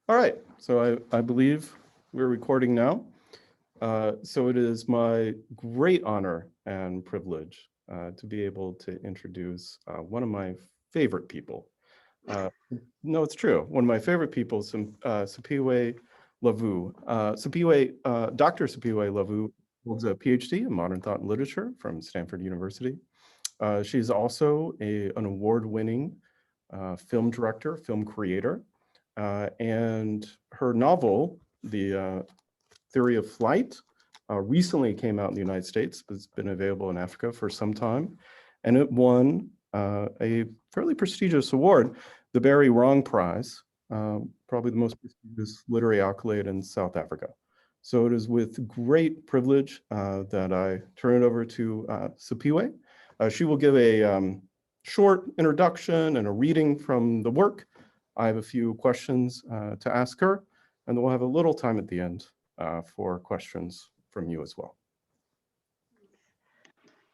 All right, so I believe we're recording now. So it is my great honor and privilege to be able to introduce one of my favorite people. No, it's true. One of my favorite people, Siphiwe Ndlovu. Dr. Siphiwe Ndlovu holds a PhD in modern thought and literature from Stanford University. She's also an award-winning film director, film creator, and her novel, The Theory of Flight, recently came out in the United States, but it's been available in Africa for some time, and it won a fairly prestigious award, the Barry Ronge Prize, probably the most prestigious literary accolade in South Africa. So it is with great privilege that I turn it over to Siphiwe. She will give a short introduction and a reading from the work. I have a few questions to ask her, and then we'll have a little time at the end for questions from you as well.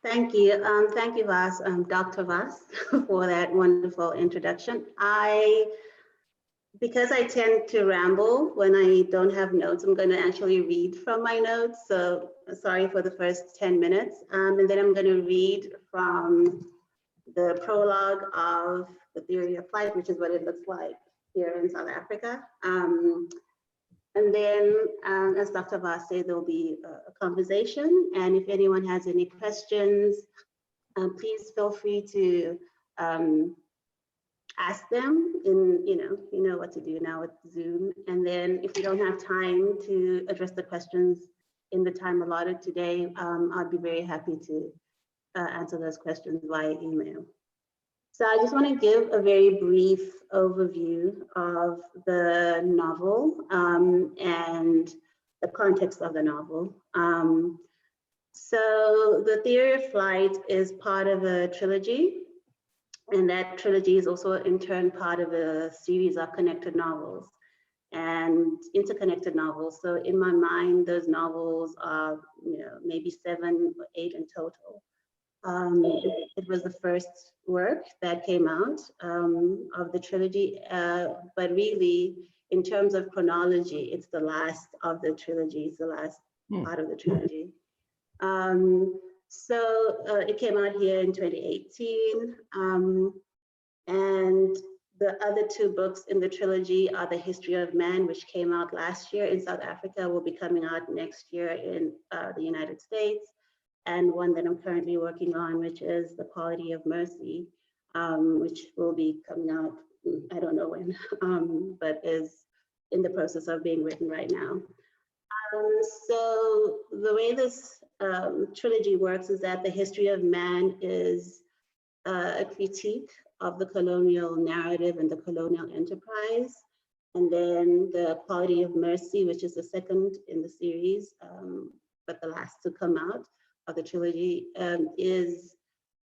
Thank you. Thank you, Vas, Dr. Vas, for that wonderful introduction. Because I tend to ramble when I don't have notes, I'm going to actually read from my notes. So sorry for the first 10 minutes. And then I'm going to read from the prologue of The Theory of Flight, which is what it looks like here in South Africa. And then, as Dr. Vas said, there will be a conversation. And if anyone has any questions, please feel free to ask them. You know what to do now with Zoom. And then if we don't have time to address the questions in the time allotted today, I'd be very happy to answer those questions via email. So I just want to give a very brief overview of the novel and the context of the novel. So The Theory of Flight is part of a trilogy, and that trilogy is also in turn part of a series of connected novels and interconnected novels. So in my mind, those novels are maybe 7 or 8 in total. It was the first work that came out of the trilogy, but really, in terms of chronology, it's the last of the trilogy. It's the last part of the trilogy. So it came out here in 2018, and the other 2 books in the trilogy are The History of Man, which came out last year in South Africa, will be coming out next year in the United States, and one that I'm currently working on, which is The Quality of Mercy, which will be coming out, I don't know when, but is in the process of being written right now. So the way this trilogy works is that The History of Man is a critique of the colonial narrative and the colonial enterprise. And then The Quality of Mercy, which is the second in the series, but the last to come out of the trilogy, is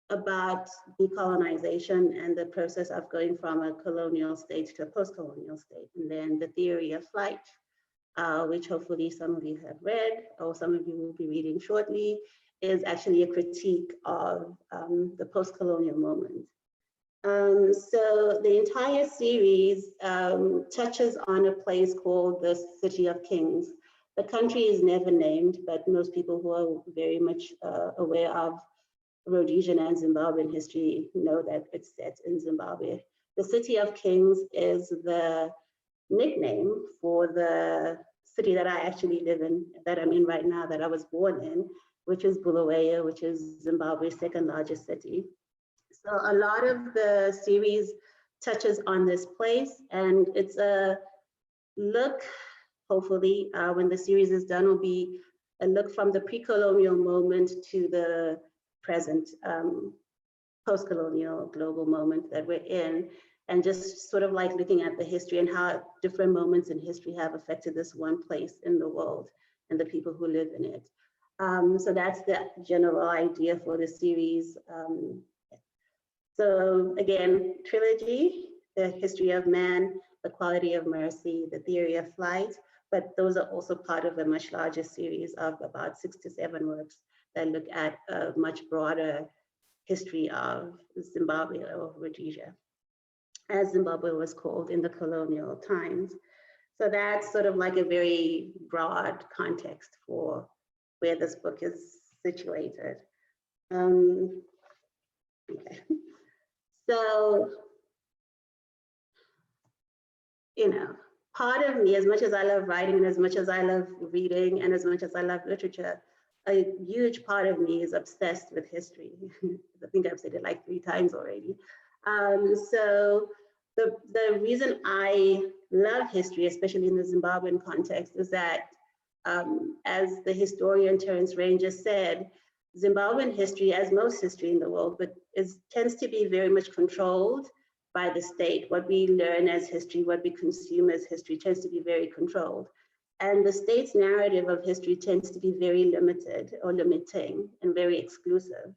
about decolonization and the process of going from a colonial state to a post-colonial state. And then The Theory of Flight, which hopefully some of you have read, or some of you will be reading shortly, is actually a critique of the post-colonial moment. So the entire series touches on a place called the City of Kings. The country is never named, but most people who are very much aware of Rhodesian and Zimbabwean history know that it's set in Zimbabwe. The City of Kings is the nickname for the city that I actually live in, that I'm in right now, that I was born in, which is Bulawayo, which is Zimbabwe's second largest city. So a lot of the series touches on this place, and it's a look, hopefully, when the series is done, will be a look from the pre-colonial moment to the present post-colonial global moment that we're in, and just sort of like looking at the history and how different moments in history have affected this one place in the world and the people who live in it. So that's the general idea for the series. So again, trilogy, The History of Man, The Quality of Mercy, The Theory of Flight, but those are also part of a much larger series of about 6 to 7 works that look at a much broader history of Zimbabwe, or Rhodesia, as Zimbabwe was called in the colonial times. So that's sort of like a very broad context for where this book is situated. Okay. So, you know, part of me, as much as I love writing and as much as I love reading and as much as I love literature, a huge part of me is obsessed with history. I think I've said it like 3 times already. So the reason I love history, especially in the Zimbabwean context, is that as the historian Terence Ranger said, Zimbabwean history, as most history in the world, but tends to be very much controlled by the state. What we learn as history, what we consume as history tends to be very controlled. And the state's narrative of history tends to be very limited or limiting and very exclusive.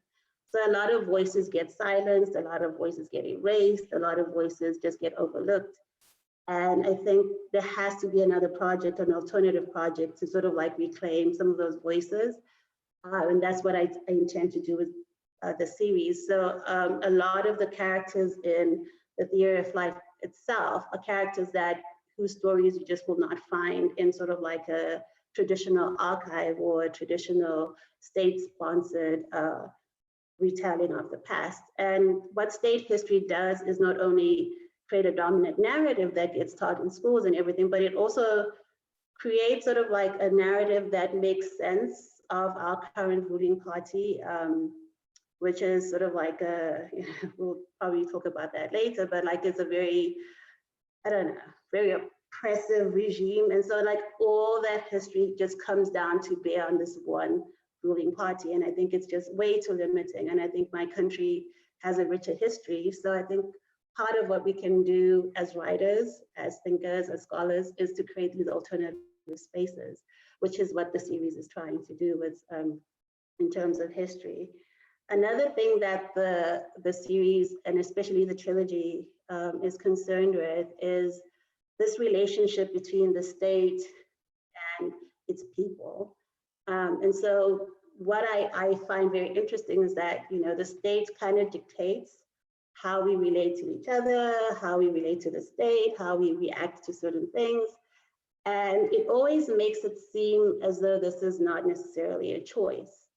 So a lot of voices get silenced, a lot of voices get erased, a lot of voices just get overlooked. And I think there has to be another project, an alternative project to sort of like reclaim some of those voices. And that's what I intend to do with the series. So a lot of the characters in the Theory of Life itself are characters whose stories you just will not find in sort of like a traditional archive or a traditional state-sponsored retelling of the past. And what state history does is not only create a dominant narrative that gets taught in schools and everything, but it also creates sort of like a narrative that makes sense of our current ruling party, which is sort of like we'll probably talk about that later, but like it's a very, I don't know, very oppressive regime. And so like all that history just comes down to bear on this one ruling party. And I think it's just way too limiting. And I think my country has a richer history. So I think part of what we can do as writers, as thinkers, as scholars, is to create these alternative spaces, which is what the series is trying to do with in terms of history. Another thing that the series, and especially the trilogy, is concerned with is this relationship between the state and its people. And so what I find very interesting is that, you know, the state kind of dictates how we relate to each other, how we relate to the state, how we react to certain things. And it always makes it seem as though this is not necessarily a choice.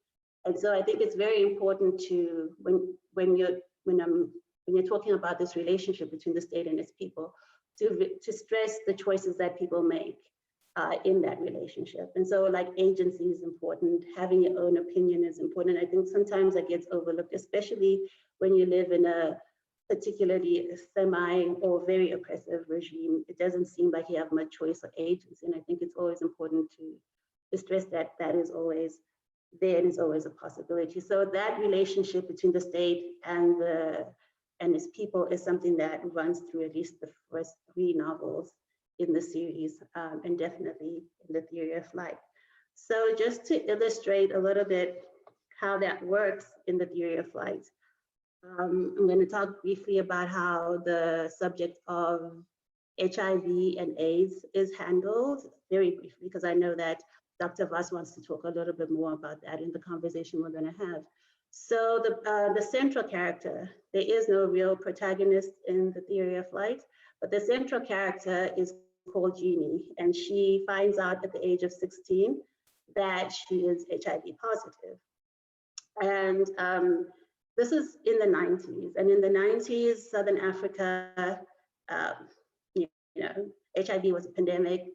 And so I think it's very important to, when you're talking about this relationship between the state and its people, to stress the choices that people make in that relationship. And so like agency is important, having your own opinion is important. I think sometimes that gets overlooked, especially when you live in a particularly semi or very oppressive regime. It doesn't seem like you have much choice or agency. And I think it's always important to stress that that is always there and is always a possibility. So that relationship between the state and its people is something that runs through at least the first 3 novels in the series, and definitely in the Theory of Life. So just to illustrate a little bit how that works in the Theory of Light, I'm going to talk briefly about how the subject of HIV and AIDS is handled, very briefly, because I know that Dr. Vas wants to talk a little bit more about that in the conversation we're going to have. So the central character, there is no real protagonist in the Theory of Light, but the central character is called Jeannie, and she finds out at the age of 16 that she is HIV positive. And this is in the 90s, and in the 90s, Southern Africa, you know, HIV was a pandemic.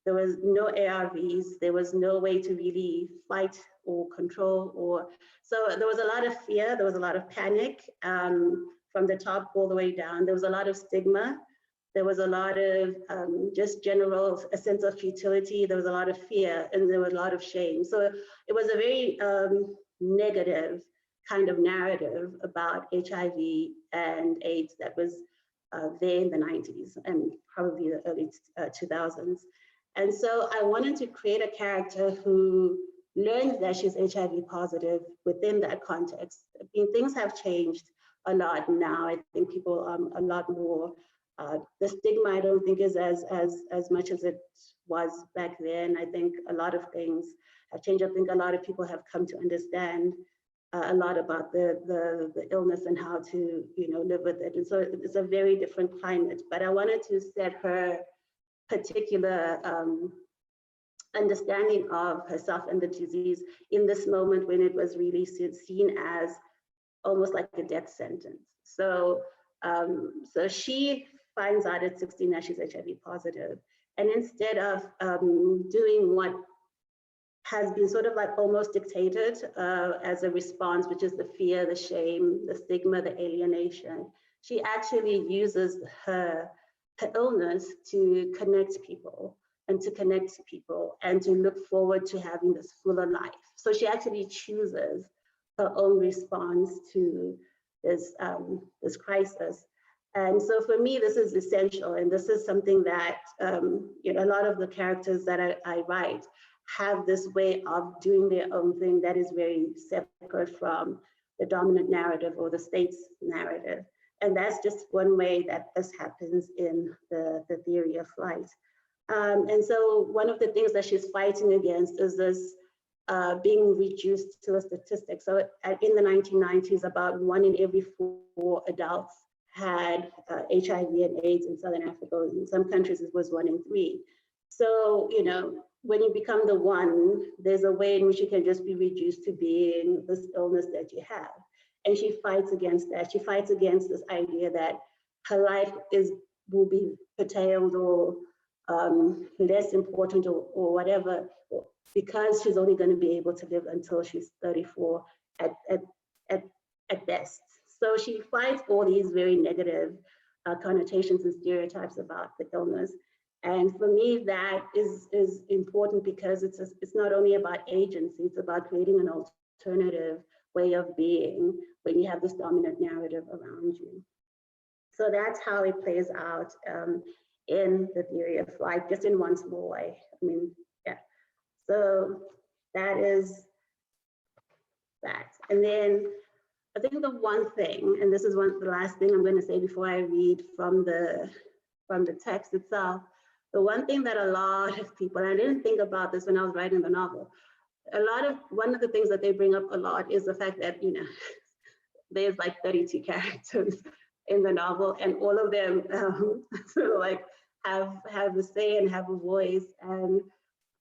There was no ARVs. There was no way to really fight or control, so there was a lot of fear. There was a lot of panic from the top all the way down. There was a lot of stigma. There was a lot of just general a sense of futility. There was a lot of fear, and there was a lot of shame. So it was a very negative kind of narrative about HIV and AIDS that was there in the 90s and probably the early 2000s. And so I wanted to create a character who learns that she's HIV positive within that context. I mean, things have changed a lot now. I think people are a lot more, the stigma I don't think is as much as it was back then. I think a lot of things have changed. I think a lot of people have come to understand a lot about the illness and how to, you know, live with it. And so it's a very different climate, but I wanted to set her particular understanding of herself and the disease in this moment when it was really seen as almost like a death sentence. So, so she finds out at 16 that she's HIV positive. And instead of doing what has been sort of like almost dictated as a response, which is the fear, the shame, the stigma, the alienation, she actually uses her illness to connect people and to look forward to having this fuller life. So she actually chooses her own response to this, this crisis. And so for me, this is essential. And this is something that, you know, a lot of the characters that I write have this way of doing their own thing that is very separate from the dominant narrative or the state's narrative. And that's just one way that this happens in the theory of flight. And so one of the things that she's fighting against is this being reduced to a statistic. So in the 1990s, about 1 in every 4 adults had HIV and AIDS in Southern Africa. In some countries, it was 1 in 3. So, you know, when you become the one, there's a way in which you can just be reduced to being this illness that you have. And she fights against that. She fights against this idea that her life will be curtailed or less important or whatever, because she's only going to be able to live until she's 34 at best. So she fights all these very negative connotations and stereotypes about the illness. And for me, that is important because it's not only about agency, it's about creating an alternative way of being when you have this dominant narrative around you. So that's how it plays out in the theory of flight, just in one small way. I mean, yeah. So that is that. And then I think the one thing, and this is the last thing I'm going to say before I read from the text itself, the one thing that a lot of people, and I didn't think about this when I was writing the novel, one of the things that they bring up a lot is the fact that, you know, there's like 32 characters in the novel, and all of them sort of like have a say and have a voice. And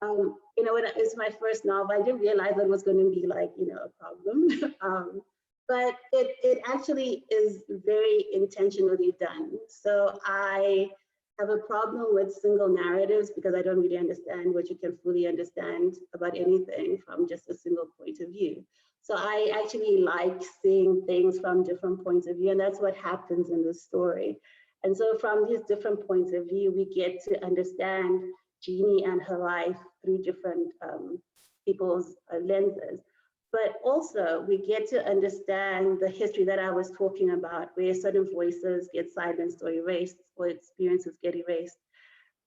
you know, when it's my first novel, I didn't realize that was going to be like, you know, a problem. But it actually is very intentionally done. So I have a problem with single narratives because I don't really understand what you can fully understand about anything from just a single point of view. So I actually like seeing things from different points of view, and that's what happens in the story. And so from these different points of view, we get to understand Jeannie and her life through different people's lenses. But also we get to understand the history that I was talking about, where certain voices get silenced or erased, or experiences get erased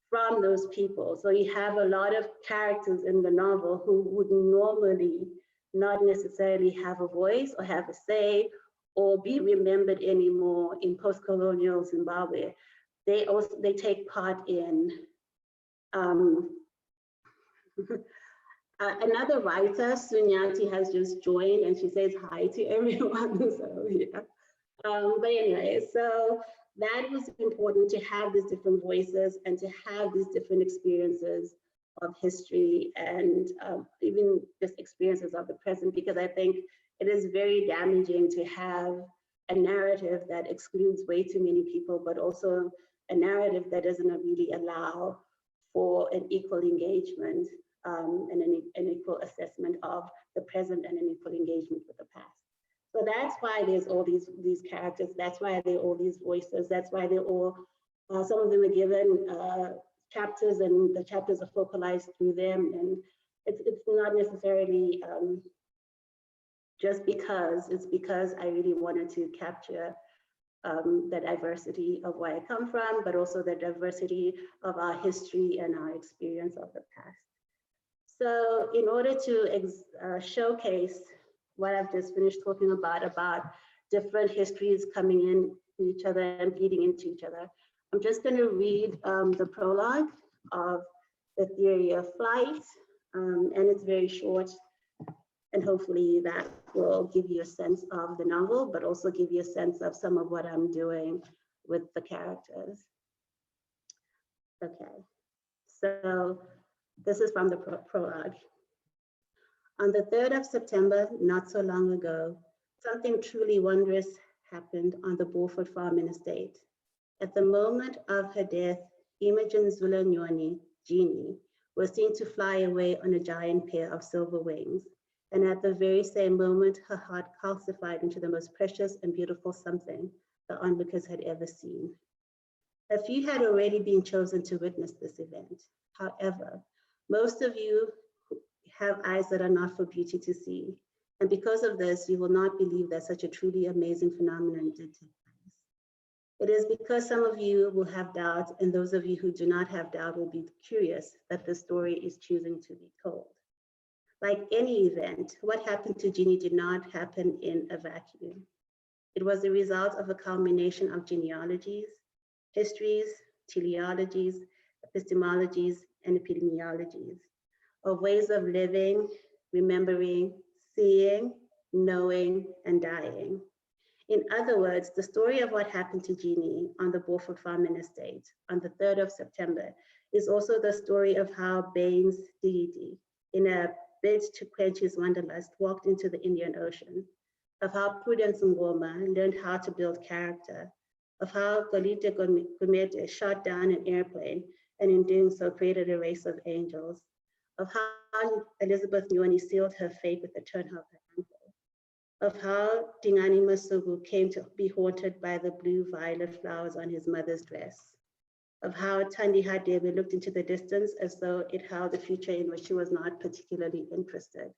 from those people. So you have a lot of characters in the novel who would normally not necessarily have a voice or have a say or be remembered anymore in post-colonial Zimbabwe. They take part in another writer, Sunyati, has just joined, and she says hi to everyone. So yeah. But anyway, so that was important to have these different voices and to have these different experiences of history and even just experiences of the present, because I think it is very damaging to have a narrative that excludes way too many people, but also a narrative that doesn't really allow for an equal engagement and an equal assessment of the present and an equal engagement with the past. So that's why there's all these characters. That's why there are all these voices. That's why they're all, some of them are given chapters, and the chapters are focalized through them. And it's not necessarily just because, it's because I really wanted to capture the diversity of where I come from, but also the diversity of our history and our experience of the past. So in order to showcase what I've just finished talking about different histories coming in to each other and feeding into each other, I'm just going to read the prologue of the theory of flight, and it's very short, and hopefully that will give you a sense of the novel, but also give you a sense of some of what I'm doing with the characters. Okay, So this is from the prologue. On the 3rd of September, not so long ago, something truly wondrous happened on the Beaufort farm in estate. At the moment of her death, Imogen Zulanyoni, Jeannie, was seen to fly away on a giant pair of silver wings. And at the very same moment, her heart calcified into the most precious and beautiful something the onlookers had ever seen. A few had already been chosen to witness this event. However, most of you have eyes that are not for beauty to see. And because of this, you will not believe that such a truly amazing phenomenon did take place. It is because some of you will have doubts, and those of you who do not have doubt will be curious that the story is choosing to be told. Like any event, what happened to Jeannie did not happen in a vacuum. It was the result of a culmination of genealogies, histories, teleologies, epistemologies, and epidemiologies, of ways of living, remembering, seeing, knowing, and dying. In other words, the story of what happened to Jeannie on the Beaufort farm and estate on the 3rd of September is also the story of how Baines Digidi, in a bid to quench his wanderlust, walked into the Indian Ocean, of how Prudence Ngoma learned how to build character, of how Golite Gumede shot down an airplane and in doing so created a race of angels, of how Elizabeth Nyoni sealed her fate with a turn of her ankle, of how Dingani Masuku came to be haunted by the blue-violet flowers on his mother's dress, of how Tandi Hadebe looked into the distance as though it held a future in which she was not particularly interested,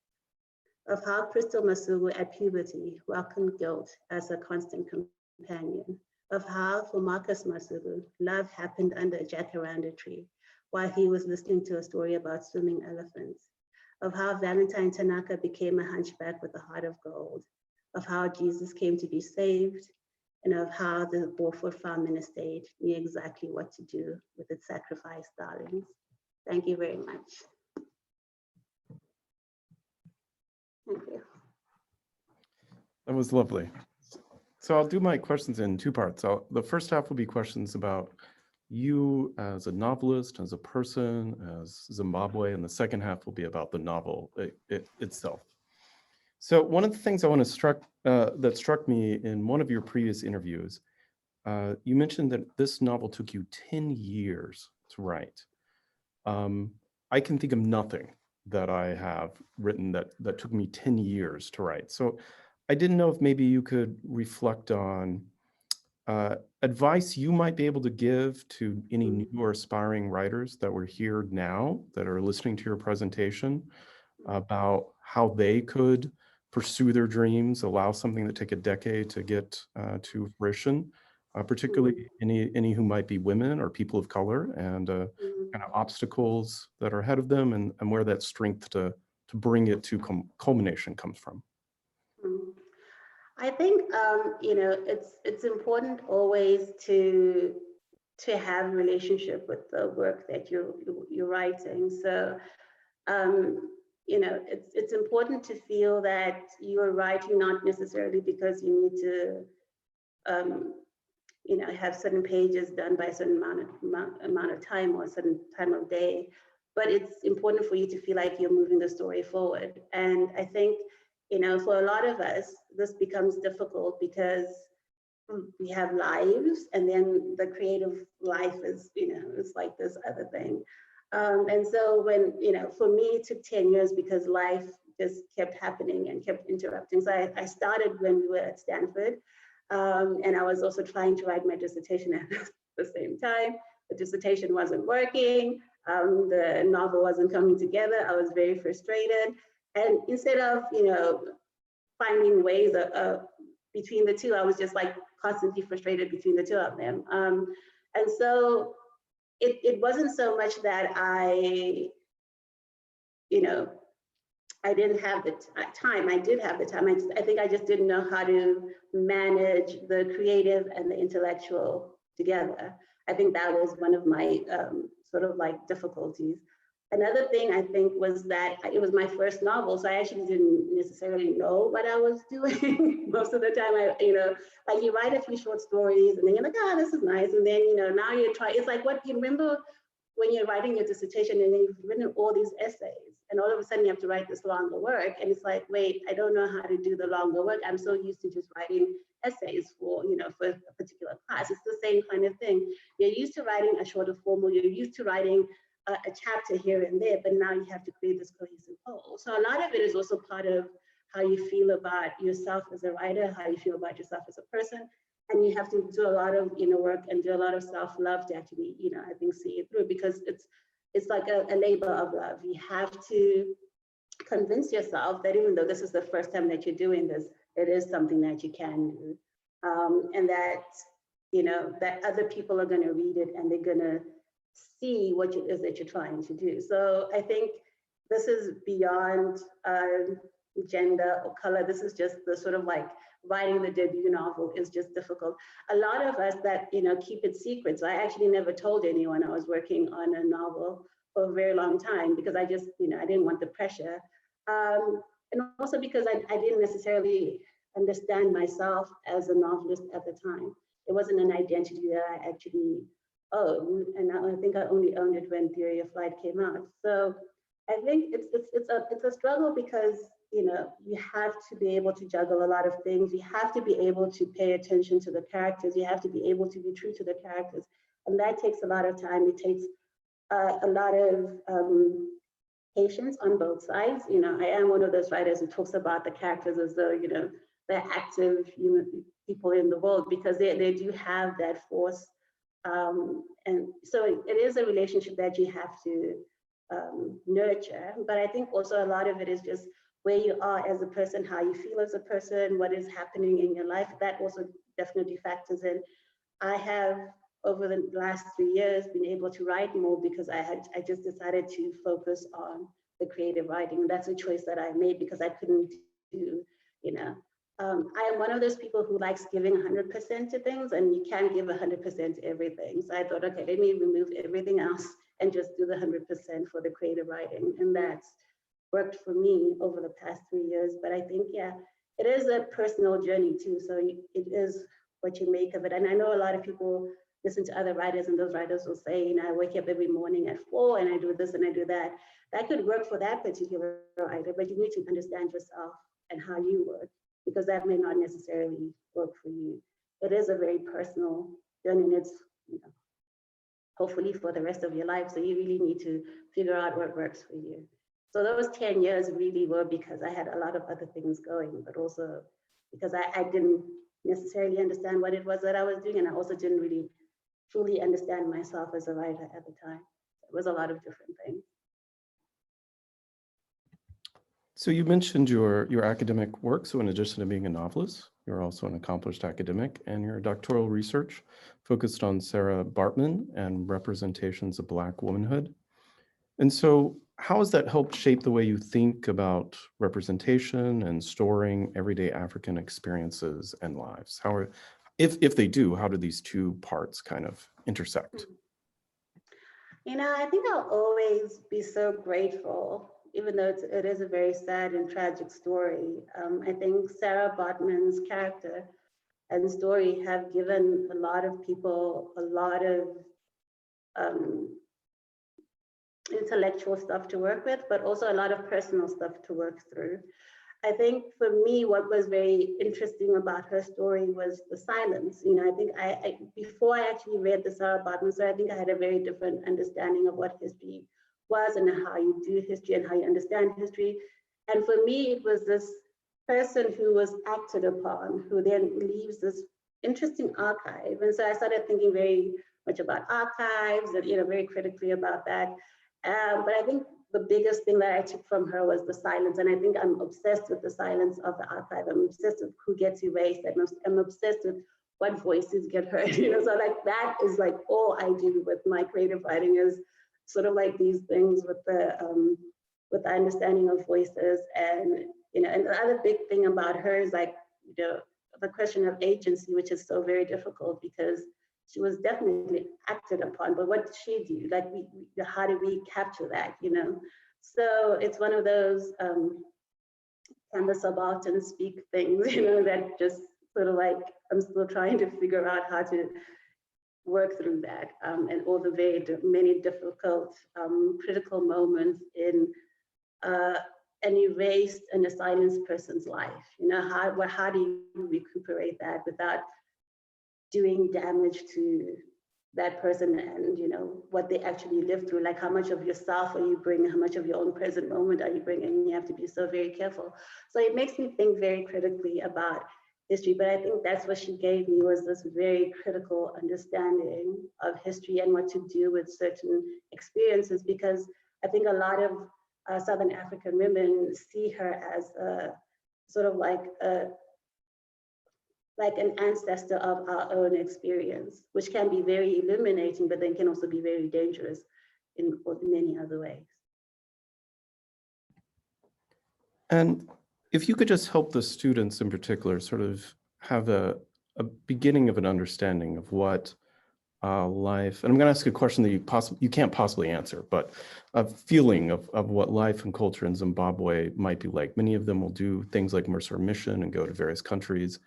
of how Crystal Masuku at puberty welcomed guilt as a constant companion, of how for Marcus Masuku, love happened under a jacaranda tree while he was listening to a story about swimming elephants, of how Valentine Tanaka became a hunchback with a heart of gold, of how Jesus came to be saved, and of how the Beaufort farm and estate knew exactly what to do with its sacrificed darlings. Thank you very much. Thank you. That was lovely. So I'll do my questions in two parts. The first half will be questions about you as a novelist, as a person, as Zimbabwe, and the second half will be about the novel itself. So one of the things I want to that struck me in one of your previous interviews, you mentioned that this novel took you 10 years to write. I can think of nothing that I have written that took me 10 years to write. So I didn't know if maybe you could reflect on advice you might be able to give to any new or aspiring writers that were here now that are listening to your presentation about how they could pursue their dreams, allow something that take a decade to get to fruition, particularly any who might be women or people of color, and kind of obstacles that are ahead of them, and where that strength to bring it to culmination comes from. I think it's important always to have a relationship with the work that you're writing. So it's important to feel that you're writing not necessarily because you need to have certain pages done by a certain amount of time or a certain time of day, but it's important for you to feel like you're moving the story forward. And I think for a lot of us, this becomes difficult because we have lives, and then the creative life is, it's like this other thing. And so when, for me, it took 10 years because life just kept happening and kept interrupting. So I started when we were at Stanford, and I was also trying to write my dissertation at the same time. The dissertation wasn't working. The novel wasn't coming together. I was very frustrated. And instead of, finding ways between the two, I was just like constantly frustrated between the two of them. And so it wasn't so much that I didn't have the time. I did have the time. I think I just didn't know how to manage the creative and the intellectual together. I think that was one of my sort of like difficulties. Another thing I think was that it was my first novel, so I actually didn't necessarily know what I was doing. Most of the time, like you write a few short stories and then you're like, oh, this is nice. And then, now you're trying, it's like, what, you remember when you're writing your dissertation and then you've written all these essays, and all of a sudden you have to write this longer work, and it's like, wait, I don't know how to do the longer work. I'm so used to just writing essays for, for a particular class. It's the same kind of thing. You're used to writing a shorter form, or you're used to writing a chapter here and there, but now you have to create this cohesive whole. So a lot of it is also part of how you feel about yourself as a writer, how you feel about yourself as a person. And you have to do a lot of inner work and do a lot of self-love to actually, I think, see it through, because it's like a labor of love. You have to convince yourself that even though this is the first time that you're doing this, it is something that you can do. And that, that other people are going to read it and they're going to see what it is that you're trying to do. So I think this is beyond gender or color. This is just the sort of like writing the debut novel is just difficult. A lot of us that, keep it secret. So I actually never told anyone I was working on a novel for a very long time, because I just, I didn't want the pressure. And also because I didn't necessarily understand myself as a novelist at the time. It wasn't an identity that I actually owned. And I think I only owned it when Theory of Flight came out. So I think it's a struggle, because you have to be able to juggle a lot of things. You have to be able to pay attention to the characters. You have to be able to be true to the characters. And that takes a lot of time. It takes a lot of patience on both sides. I am one of those writers who talks about the characters as though, they're active human people in the world, because they do have that force. And so it is a relationship that you have to nurture. But I think also a lot of it is just where you are as a person, how you feel as a person, what is happening in your life. That also definitely factors in. I have, over the last 3 years, been able to write more because I just decided to focus on the creative writing. And that's a choice that I made, because I couldn't do, I am one of those people who likes giving 100% to things, and you can't give 100% to everything. So I thought, okay, let me remove everything else and just do the 100% for the creative writing. And that's worked for me over the past 3 years. But I think, yeah, it is a personal journey too. So it is what you make of it. And I know a lot of people listen to other writers, and those writers will say, I wake up every morning at 4 and I do this and I do that. That could work for that particular writer, but you need to understand yourself and how you work, because that may not necessarily work for you. It is a very personal journey, and it's hopefully for the rest of your life. So you really need to figure out what works for you. So those 10 years really were because I had a lot of other things going, but also because I didn't necessarily understand what it was that I was doing. And I also didn't really fully understand myself as a writer at the time. It was a lot of different things. So you mentioned your academic work. So in addition to being a novelist, you're also an accomplished academic, and your doctoral research focused on Sarah Baartman and representations of Black womanhood. And so how has that helped shape the way you think about representation and storing everyday African experiences and lives? If they do, how do these two parts kind of intersect? I think I'll always be so grateful, even though it is a very sad and tragic story. I think Sarah Baartman's character and story have given a lot of people a lot of intellectual stuff to work with, but also a lot of personal stuff to work through. I think for me, what was very interesting about her story was the silence. I think before I actually read the Sarah Baartman story, I think I had a very different understanding of what history was and how you do history and how you understand history. And for me, it was this person who was acted upon, who then leaves this interesting archive. And so I started thinking very much about archives and very critically about that. But I think the biggest thing that I took from her was the silence. And I think I'm obsessed with the silence of the archive. I'm obsessed with who gets erased. I'm obsessed with what voices get heard. So like that is like all I do with my creative writing, is sort of like these things with the understanding of voices. And and the other big thing about her is like the question of agency, which is so very difficult because she was definitely acted upon, but what did she do? Like, how do we capture that, So it's one of those can the subaltern speak things, that just sort of like, I'm still trying to figure out how to work through that and all the many difficult critical moments in an erased and a silenced person's life. You know, how do you recuperate that without doing damage to that person and, you know, what they actually lived through, like how much of yourself are you bringing, how much of your own present moment are you bringing? You have to be so very careful. So it makes me think very critically about history, but I think that's what she gave me, was this very critical understanding of history and what to do with certain experiences, because I think a lot of Southern African women see her as a sort of like an ancestor of our own experience, which can be very illuminating, but then can also be very dangerous in many other ways. And if you could just help the students in particular sort of have a beginning of an understanding of what life, and I'm going to ask a question that you can't possibly answer, but a feeling of what life and culture in Zimbabwe might be like. Many of them will do things like Mercer Mission and go to various countries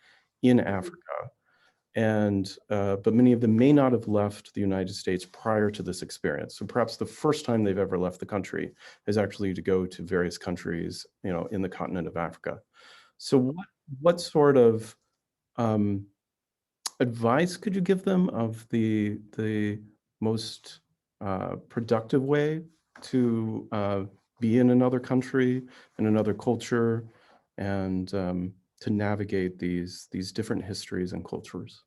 in Africa, and but many of them may not have left the United States prior to this experience. So perhaps the first time they've ever left the country is actually to go to various countries, you know, in the continent of Africa. So what sort of advice could you give them of the most productive way to be in another country, in another culture, and to navigate these different histories and cultures?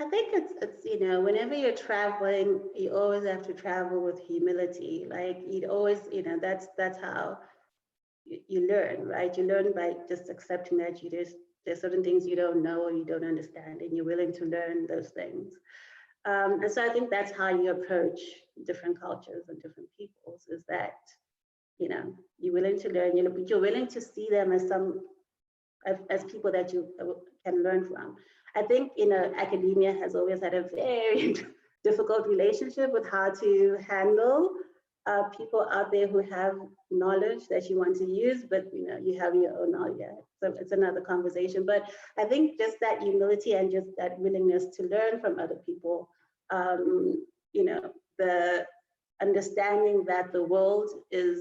I think it's you know, whenever you're traveling, you always have to travel with humility. Like you'd always, you know, that's how you learn, right? You learn by just accepting that there's certain things you don't know or you don't understand, and you're willing to learn those things. And so I think that's how you approach different cultures and different peoples, is that, you know, you're willing to learn, you're willing to see them as people that you can learn from. I think, you know, academia has always had a very difficult relationship with how to handle people out there who have knowledge that you want to use, but, you know, you have your own knowledge. So it's another conversation. But I think just that humility and just that willingness to learn from other people, you know, the understanding that the world is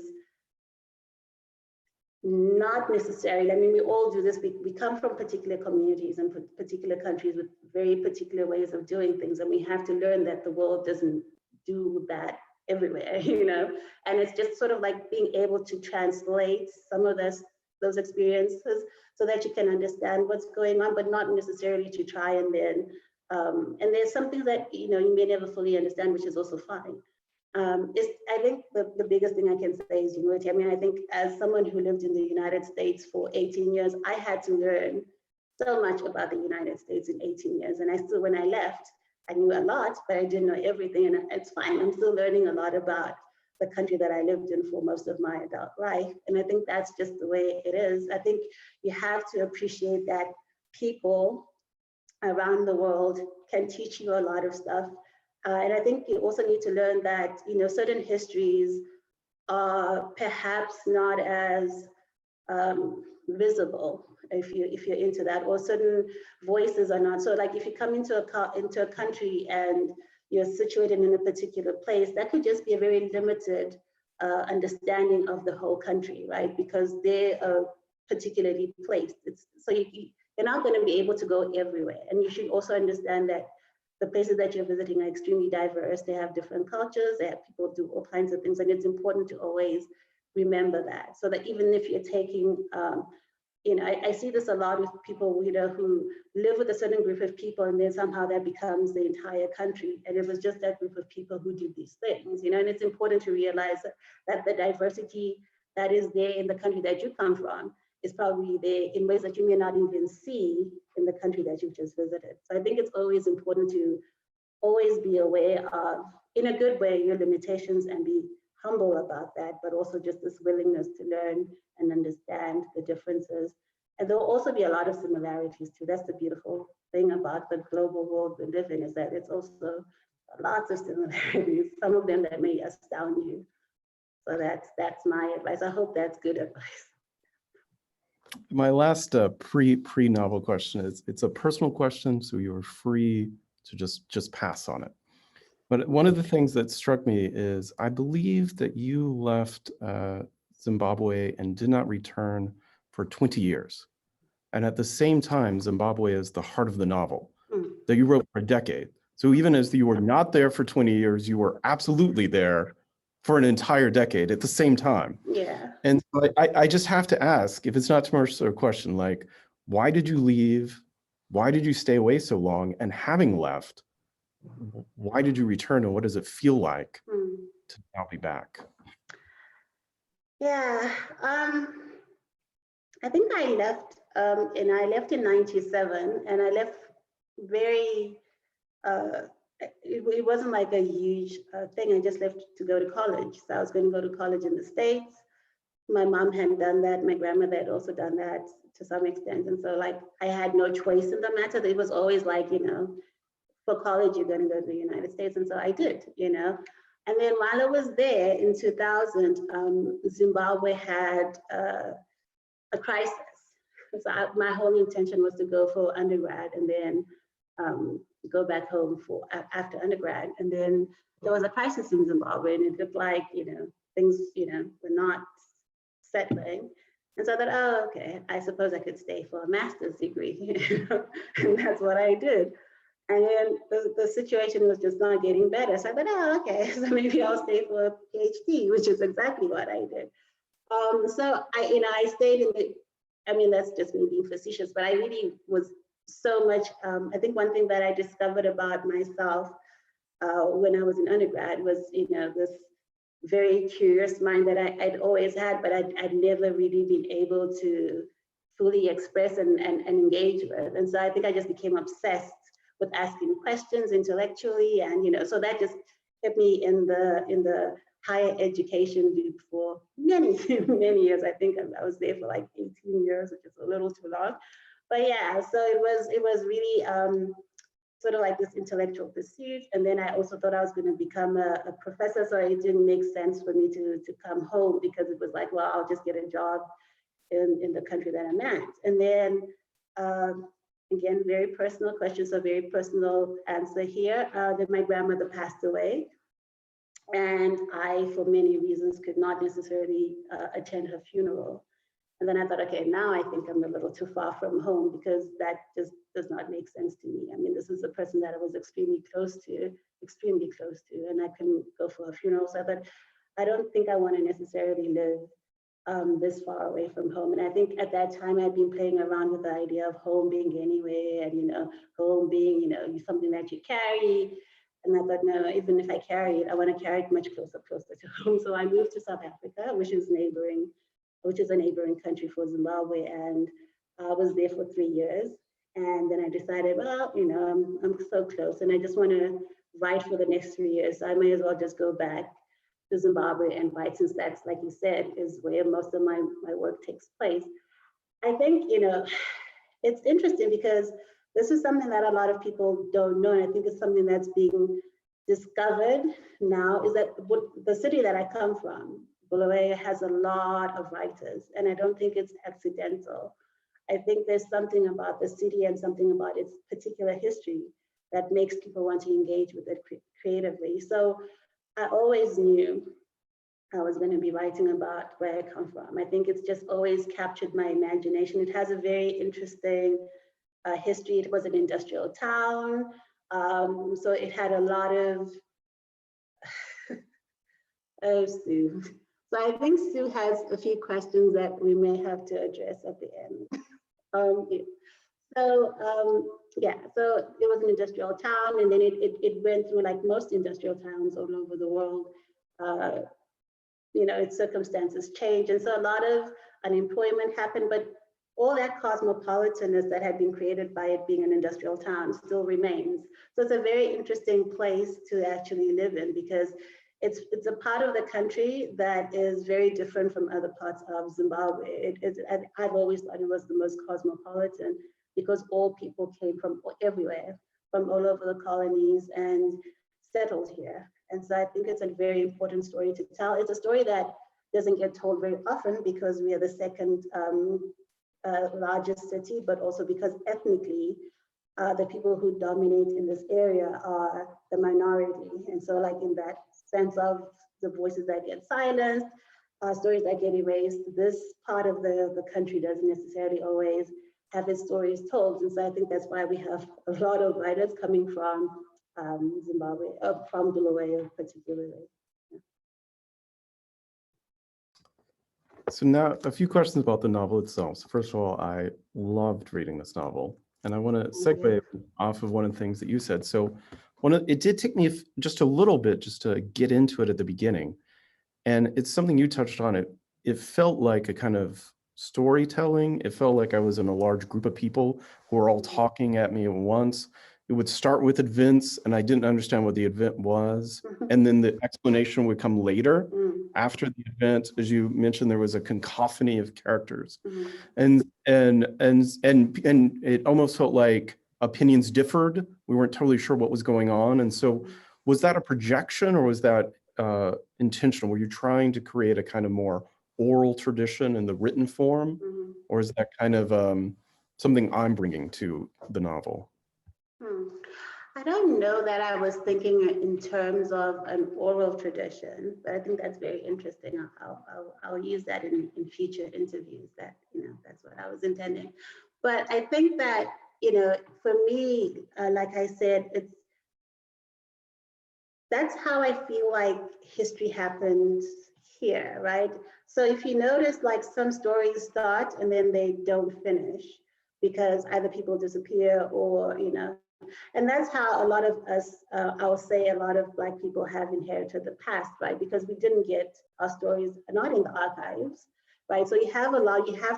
not necessarily, I mean, we all do this, we come from particular communities and particular countries with very particular ways of doing things, and we have to learn that the world doesn't do that everywhere, you know, and it's just sort of like being able to translate some of those experiences so that you can understand what's going on, but not necessarily to try and then, and there's some things that, you know, you may never fully understand, which is also fine. I think the biggest thing I can say is humility. I mean, I think as someone who lived in the United States for 18 years, I had to learn so much about the United States in 18 years. And I still, when I left, I knew a lot, but I didn't know everything, and it's fine. I'm still learning a lot about the country that I lived in for most of my adult life. And I think that's just the way it is. I think you have to appreciate that people around the world can teach you a lot of stuff. And I think you also need to learn that, you know, certain histories are perhaps not as visible if you're into that, or certain voices are not. So like if you come into a country and you're situated in a particular place, that could just be a very limited understanding of the whole country, right? Because they are particularly placed. So you're not going to be able to go everywhere. And you should also understand that the places that you're visiting are extremely diverse. They have different cultures, they have people do all kinds of things, and it's important to always remember that. So that even if you're taking, you know, I see this a lot with people, you know, who live with a certain group of people, and then somehow that becomes the entire country. And it was just that group of people who did these things, you know, and it's important to realize that the diversity that is there in the country that you come from is probably there in ways that you may not even see in the country that you've just visited. So I think it's always important to always be aware of, in a good way, your limitations and be humble about that, but also just this willingness to learn and understand the differences. And there'll also be a lot of similarities too. That's the beautiful thing about the global world we live in, is that it's also lots of similarities, some of them that may astound you. So that's my advice. I hope that's good advice. My last pre-novel question is, it's a personal question, so you're free to just pass on it. But one of the things that struck me is I believe that you left Zimbabwe and did not return for 20 years. And at the same time, Zimbabwe is the heart of the novel that you wrote for a decade. So even as you were not there for 20 years, you were absolutely there for an entire decade at the same time. Yeah. And so I just have to ask, if it's not too much of a question, like, why did you leave? Why did you stay away so long? And having left, why did you return, and what does it feel like to now be back? Yeah, I think I left, and I left in '97, and I left very, it wasn't like a huge thing. I just left to go to college. So I was going to go to college in the States. My mom had done that. My grandmother had also done that to some extent. And so like, I had no choice in the matter. It was always like, you know, for college, you're going to go to the United States. And so I did, you know. And then while I was there in 2000, Zimbabwe had a crisis. So my whole intention was to go for undergrad and then go back home for after undergrad. And then there was a crisis in Zimbabwe, and it looked like, you know, things, you know, were not settling. And so I thought, oh, okay, I suppose I could stay for a master's degree. And that's what I did. And then the situation was just not getting better. So I thought, oh, okay, so maybe I'll stay for a PhD, which is exactly what I did. So I stayed in the, I mean, that's just me being facetious, but I really was so much, I think one thing that I discovered about myself when I was in undergrad was, you know, this very curious mind that I'd always had, but I'd never really been able to fully express and engage with. And so I think I just became obsessed with asking questions intellectually, and, you know, so that just kept me in the higher education loop for many, many years. I think I was there for like 18 years, which is a little too long. But yeah, so it was really sort of like this intellectual pursuit. And then I also thought I was going to become a professor, so it didn't make sense for me to come home, because it was like, well, I'll just get a job in the country that I'm at. And then again, very personal question, so very personal answer here. That my grandmother passed away, and I, for many reasons, could not necessarily attend her funeral. And then I thought, okay, now I think I'm a little too far from home, because that just does not make sense to me. I mean, this is a person that I was extremely close to, and I couldn't go for a funeral. So I thought, I don't think I want to necessarily live this far away from home. And I think at that time I'd been playing around with the idea of home being anywhere, and, you know, home being, you know, something that you carry. And I thought, no, even if I carry it, I want to carry it much closer to home. So I moved to South Africa, which is a neighboring country for Zimbabwe, and I was there for 3 years. And then I decided, well, you know, I'm so close, and I just want to write for the next 3 years. So I may as well just go back to Zimbabwe and write, since that's, like you said, is where most of my work takes place. I think, you know, it's interesting because this is something that a lot of people don't know, and I think it's something that's being discovered now, is that the city that I come from, Bulawayo, has a lot of writers, and I don't think it's accidental. I think there's something about the city and something about its particular history that makes people want to engage with it creatively. So I always knew I was going to be writing about where I come from. I think it's just always captured my imagination. It has a very interesting history. It was an industrial town. So it had a lot of, oh, Sue. So I think Sue has a few questions that we may have to address at the end. Yeah, so it was an industrial town, and then it went through, like most industrial towns all over the world. You know, its circumstances changed, and so a lot of unemployment happened, but all that cosmopolitanness that had been created by it being an industrial town still remains. So it's a very interesting place to actually live in, because it's a part of the country that is very different from other parts of Zimbabwe. I've always thought it was the most cosmopolitan, because all people came from everywhere, from all over the colonies, and settled here. And so I think it's a very important story to tell. It's a story that doesn't get told very often, because we are the second largest city, but also because ethnically, the people who dominate in this area are the minority. And so like in that sense of the voices that get silenced, stories that get erased, this part of the country doesn't necessarily always have its stories told. And so I think that's why we have a lot of writers coming from Zimbabwe, from Bulawayo particularly. So now a few questions about the novel itself. So first of all, I loved reading this novel, and I want to segue off of one of the things that you said. So it did take me just a little bit just to get into it at the beginning, and it's something you touched on. It felt like a kind of storytelling. It felt like I was in a large group of people who were all talking at me at once. It would start with events, and I didn't understand what the event was, and then the explanation would come later. After the event, as you mentioned, there was a cacophony of characters, and it almost felt like opinions differed. We weren't totally sure what was going on, and so was that a projection or was that intentional? Were you trying to create a kind of more oral tradition in the written form, or is that kind of something I'm bringing to the novel? I don't know that I was thinking in terms of an oral tradition, but I think that's very interesting. I'll use that in future interviews. That that's what I was intending. But I think that for me, like I said, that's how I feel like history happens here, right? So if you notice, like some stories start and then they don't finish because either people disappear or and that's how a lot of us, I will say a lot of Black people have inherited the past, right? Because we didn't get our stories, not in the archives, right? So you have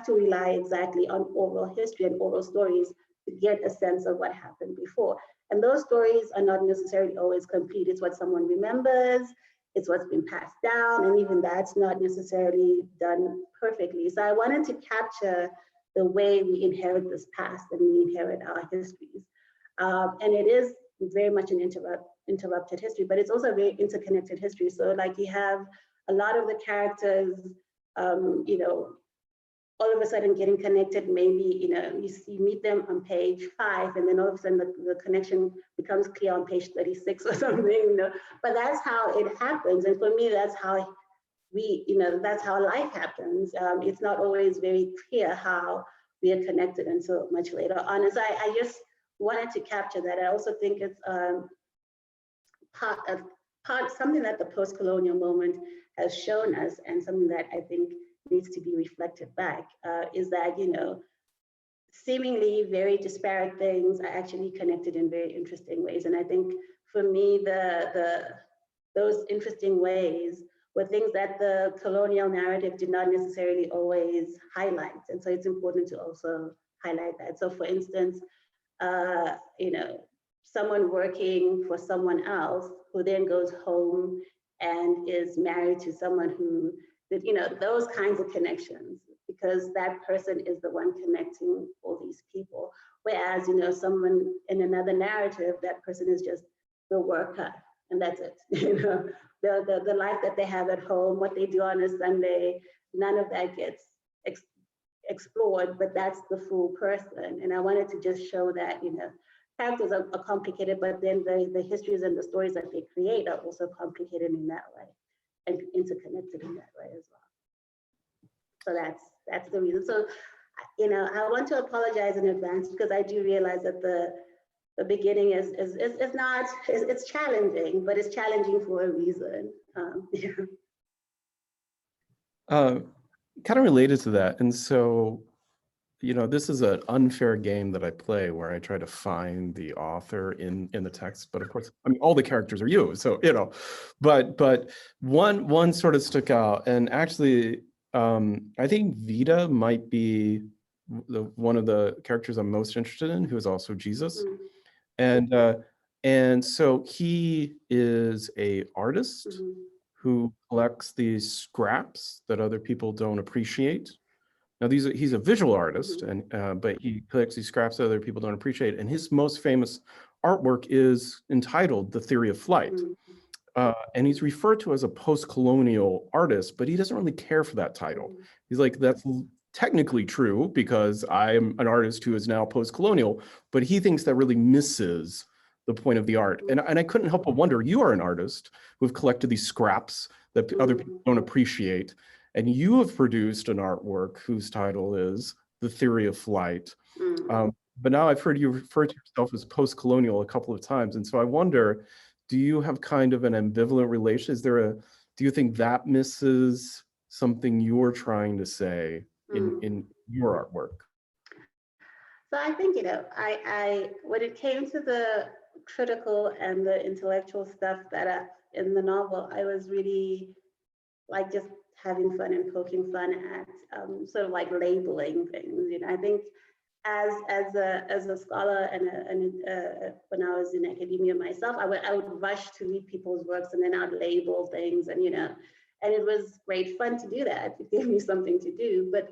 to rely exactly on oral history and oral stories to get a sense of what happened before. And those stories are not necessarily always complete. It's what someone remembers, it's what's been passed down, and even that's not necessarily done perfectly. So I wanted to capture the way we inherit this past and we inherit our histories. And it is very much an interrupted history, but it's also a very interconnected history. So like you have a lot of the characters, all of a sudden getting connected, maybe, you meet them on page 5 and then all of a sudden the connection becomes clear on page 36 or something, but that's how it happens. And for me, that's how that's how life happens. It's not always very clear how we are connected until much later on. And so I just wanted to capture that. I also think it's something that the post-colonial moment has shown us, and something that I think needs to be reflected back, is that seemingly very disparate things are actually connected in very interesting ways. And I think for me, those interesting ways were things that the colonial narrative did not necessarily always highlight. And so it's important to also highlight that. So for instance, someone working for someone else who then goes home and is married to someone who, those kinds of connections, because that person is the one connecting all these people. Whereas, someone in another narrative, that person is just the worker and that's it. The life that they have at home, what they do on a Sunday, none of that gets explored, but that's the full person. And I wanted to just show that, characters are complicated, but then the histories and the stories that they create are also complicated in that way and interconnected in that way as well. So that's the reason. So, I want to apologize in advance because I do realize that the beginning is not, it's challenging, but it's challenging for a reason. Kind of related to that. And so, this is an unfair game that I play where I try to find the author in the text, but of course, I mean, all the characters are you, so, but one sort of stuck out, and actually, I think Vita might be one of the characters I'm most interested in, who is also Jesus. And so he is an artist who collects these scraps that other people don't appreciate. Now, he's a visual artist, but he collects these scraps that other people don't appreciate. And his most famous artwork is entitled The Theory of Flight. And he's referred to as a post-colonial artist, but he doesn't really care for that title. He's like, technically true because I'm an artist who is now post-colonial, but he thinks that really misses the point of the art. And I couldn't help but wonder, you are an artist who have collected these scraps that other people don't appreciate. And you have produced an artwork whose title is The Theory of Flight. But now I've heard you refer to yourself as post-colonial a couple of times. And so I wonder, do you have kind of an ambivalent relation? Do you think that misses something you're trying to say in your artwork? So I think, when it came to the critical and the intellectual stuff that in the novel, I was really like just having fun and poking fun at sort of like labeling things. I think as a scholar and when I was in academia myself, I would rush to read people's works and then I'd label things, and and it was great fun to do that. It gave me something to do. But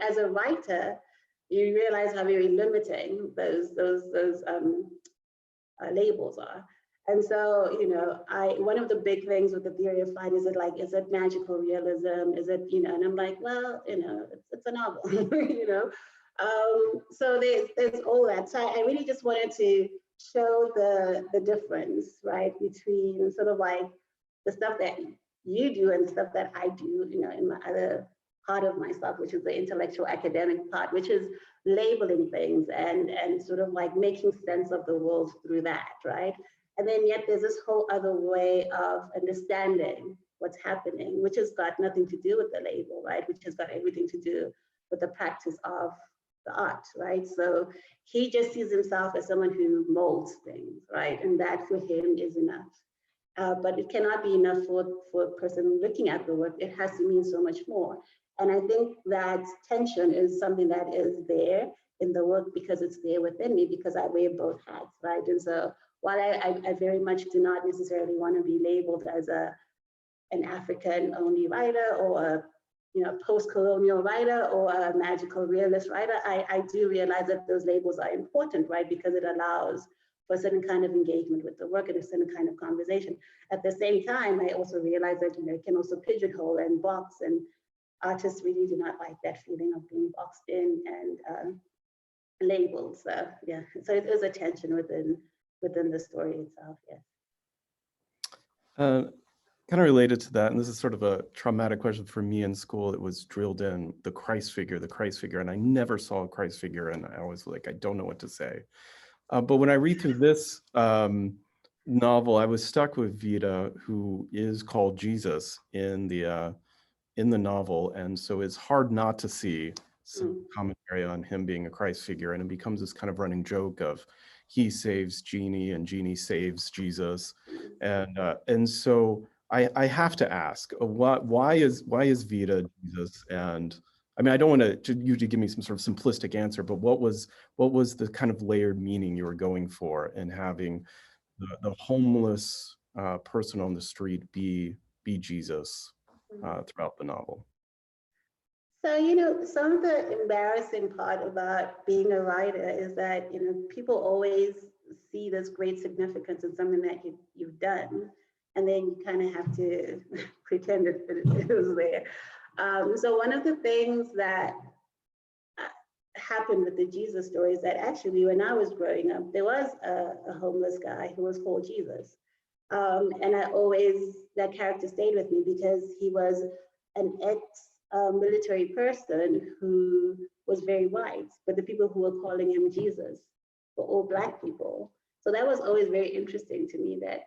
as a writer, you realize how very limiting those labels are. And so, one of the big things with the theory of flight is it magical realism? Is it, and I'm like, well, it's a novel, So there's all that. So I really just wanted to show the difference, right, between sort of like the stuff that you do and stuff that I do, in my other part of myself, which is the intellectual academic part, which is labeling things and sort of like making sense of the world through that, right? And then yet there's this whole other way of understanding what's happening, which has got nothing to do with the label, right? Which has got everything to do with the practice of the art, right? So he just sees himself as someone who molds things, right? And that for him is enough. But it cannot be enough for a person looking at the work. It has to mean so much more. And I think that tension is something that is there in the work because it's there within me, because I wear both hats, right? And so while I very much do not necessarily want to be labeled as an African-only writer or a post-colonial writer or a magical realist writer, I do realize that those labels are important, right? Because it allows for a certain kind of engagement with the work and a certain kind of conversation. At the same time, I also realize that it can also pigeonhole and box, and artists really do not like that feeling of being boxed in and labeled. So yeah, so it is a tension within the story itself. Yes. Kind of related to that, and this is sort of a traumatic question for me in school. It was drilled in, the Christ figure, and I never saw a Christ figure, and I was like, I don't know what to say. But when I read through this novel, I was stuck with Vita, who is called Jesus in the novel, and so it's hard not to see some commentary on him being a Christ figure, and it becomes this kind of running joke of he saves Jeannie and Jeannie saves Jesus, and so I have to ask, why is Vita Jesus? And I mean, I don't want you to give me some sort of simplistic answer, but what was the kind of layered meaning you were going for in having the homeless person on the street be Jesus throughout the novel? So, some of the embarrassing part about being a writer is that, people always see this great significance in something that you've done, and then you kind of have to pretend it was there. So one of the things that happened with the Jesus story is that actually when I was growing up, there was a homeless guy who was called Jesus. And that character stayed with me because he was an ex-military person who was very white, but the people who were calling him Jesus were all Black people. So that was always very interesting to me that,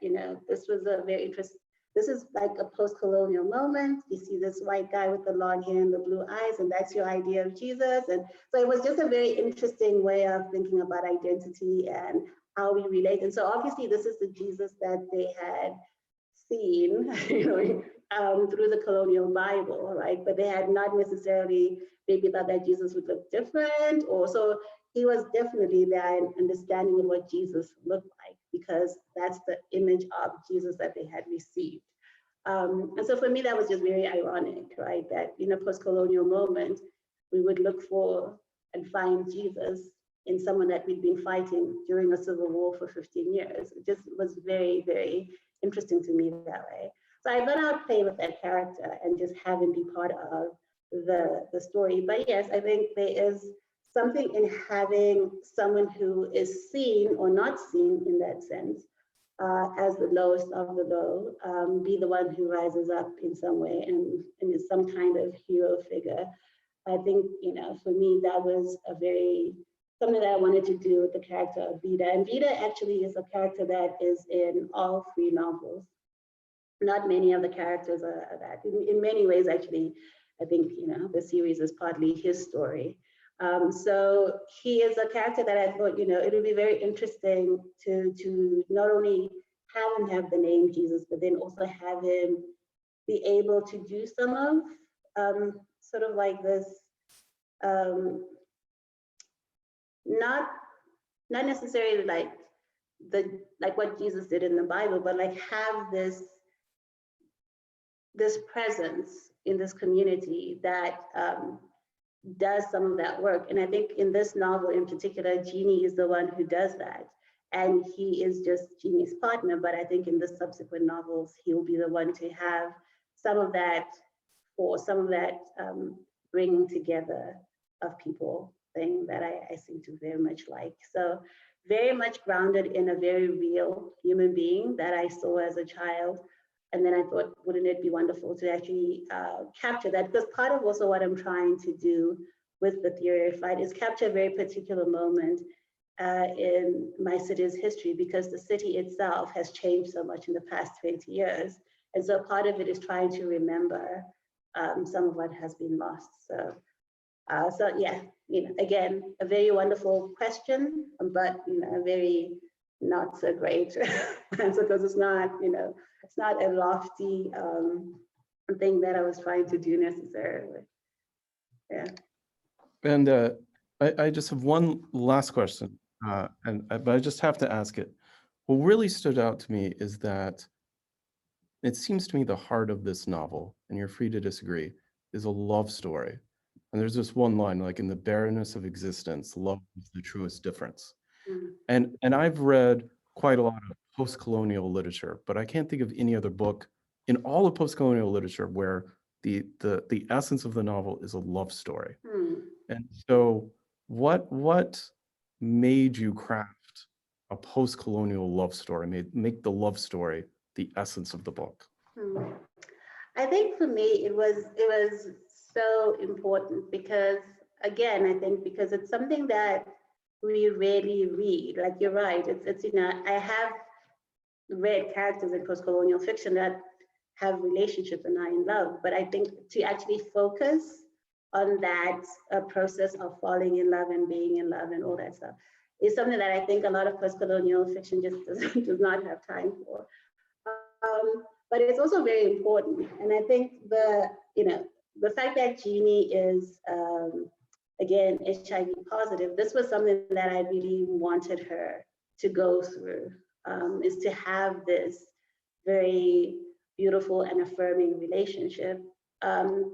this was a very interesting, this is like a post-colonial moment. You see this white guy with the long hair and the blue eyes, and that's your idea of Jesus. And so it was just a very interesting way of thinking about identity and how we relate. And so obviously this is the Jesus that they had seen, through the colonial Bible, right? But they had not necessarily maybe thought that Jesus would look different, or so he was definitely their understanding of what Jesus looked like, because that's the image of Jesus that they had received. And so for me, that was just very ironic, right? That in a post-colonial moment, we would look for and find Jesus in someone that we'd been fighting during a civil war for 15 years. It just was very, very interesting to me that way. So I thought I would play with that character and just have him be part of the story. But yes, I think there is something in having someone who is seen or not seen in that sense as the lowest of the low, be the one who rises up in some way and is some kind of hero figure. I think, for me, that was something that I wanted to do with the character of Vida. And Vida actually is a character that is in all 3 novels. Not many of the characters are that. In many ways, actually, I think, the series is partly his story. So he is a character that I thought, it would be very interesting to not only have him have the name Jesus, but then also have him be able to do some of sort of like this, not necessarily like what Jesus did in the Bible, but like have this presence in this community that does some of that work. And I think in this novel in particular, Jeannie is the one who does that. And he is just Jeannie's partner, but I think in the subsequent novels, he will be the one to have some of that, or some of that bringing together of people thing that I seem to very much like. So very much grounded in a very real human being that I saw as a child. And then I thought, wouldn't it be wonderful to actually capture that? Because part of also what I'm trying to do with the theory of flight is capture a very particular moment in my city's history, because the city itself has changed so much in the past 20 years. And so part of it is trying to remember some of what has been lost. So yeah, again, a very wonderful question, but a very not so great answer, because it's not, it's not a lofty thing that I was trying to do necessarily. Yeah. And I just have one last question, but I just have to ask it. What really stood out to me is that it seems to me the heart of this novel, and you're free to disagree, is a love story. And there's this one line, like, in the barrenness of existence, love is the truest difference. Mm. And I've read quite a lot of post-colonial literature, but I can't think of any other book in all of post-colonial literature where the essence of the novel is a love story. Mm. And so what made you craft a post-colonial love story, make the love story the essence of the book? I think for me, it was so important because, again, I think because it's something that we rarely read. Like, you're right, it's I have read characters in post-colonial fiction that have relationships and are in love, but I think to actually focus on that process of falling in love and being in love and all that stuff is something that I think a lot of post-colonial fiction just does not have time for. But it's also very important. And I think the fact that Jeannie is, again, HIV positive, this was something that I really wanted her to go through, is to have this very beautiful and affirming relationship. And